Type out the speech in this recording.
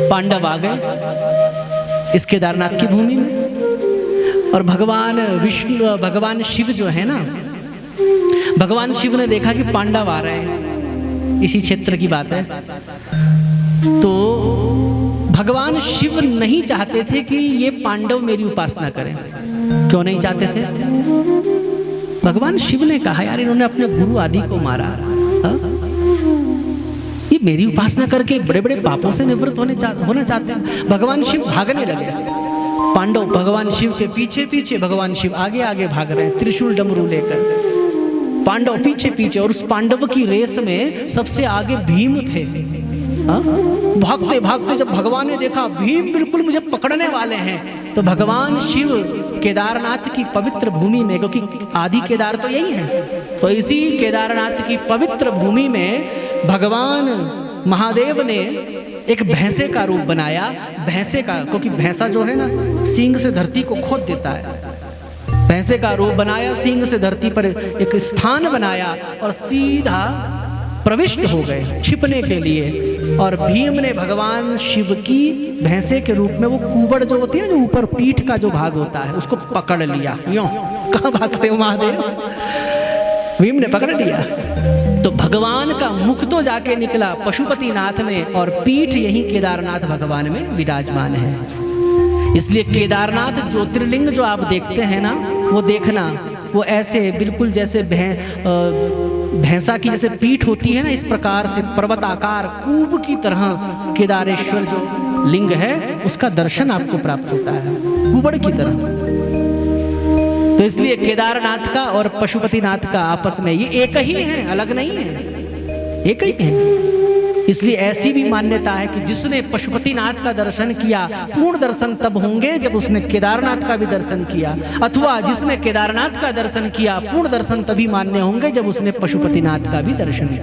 पांडव आ गए इस केदारनाथ की भूमि में, और भगवान शिव जो है ना, भगवान शिव ने देखा कि पांडव आ रहे हैं, इसी क्षेत्र की बात है। तो भगवान शिव नहीं चाहते थे कि ये पांडव मेरी उपासना करें। क्यों नहीं चाहते थे? भगवान शिव ने कहा यार इन्होंने अपने गुरु आदि को मारा, ये मेरी उपासना करके बड़े बड़े पापों से निवृत्त होना चाहते हैं। भगवान शिव भागने लगे, पांडव भगवान शिव के पीछे पीछे, भगवान शिव आगे आगे भाग रहे हैं त्रिशूल डमरू लेकर, पांडव पीछे पीछे। और उस पांडव की रेस में सबसे आगे भीम थे। भागते भागते जब भगवान ने देखा भीम बिल्कुल मुझे पकड़ने वाले हैं, तो भगवान शिव केदारनाथ की पवित्र भूमि में, क्योंकि आदि केदार तो यही है, तो इसी केदारनाथ की पवित्र भूमि में भगवान महादेव ने एक भैंसे का रूप बनाया। भैंसे का, क्योंकि भैंसा जो है ना सींग से धरती को खोद देता है, भैंसे का रूप बनाया, सींग से धरती पर एक स्थान बनाया और सीधा प्रविष्ट हो गए छिपने के लिए। और भीम ने भगवान शिव की भैंसे के रूप में वो कुबड़ जो होती है ना, जो ऊपर पीठ का जो भाग होता है, उसको पकड़ लिया। यूं कहाँ भागते हो महादेव? भीम ने पकड़ लिया। तो भगवान का मुख तो जाके निकला पशुपतिनाथ में, और पीठ यही केदारनाथ भगवान में विराजमान है। इसलिए केदारनाथ ज्योतिर्लिंग जो आप देखते हैं ना, वो देखना, वो ऐसे बिल्कुल जैसे भैंसा की जैसे पीठ होती है ना, इस प्रकार से पर्वताकार कूब की तरह केदारेश्वर जो लिंग है उसका दर्शन आपको प्राप्त होता है, कुबड़ की तरह। तो इसलिए केदारनाथ का और पशुपतिनाथ का आपस में ये एक ही है, अलग नहीं है, एक ही है। इसलिए ऐसी भी मान्यता है कि जिसने पशुपतिनाथ का दर्शन किया, पूर्ण दर्शन तब होंगे जब उसने केदारनाथ का भी दर्शन किया, अथवा जिसने केदारनाथ का दर्शन किया, पूर्ण दर्शन तभी मान्य होंगे जब उसने पशुपतिनाथ का भी दर्शन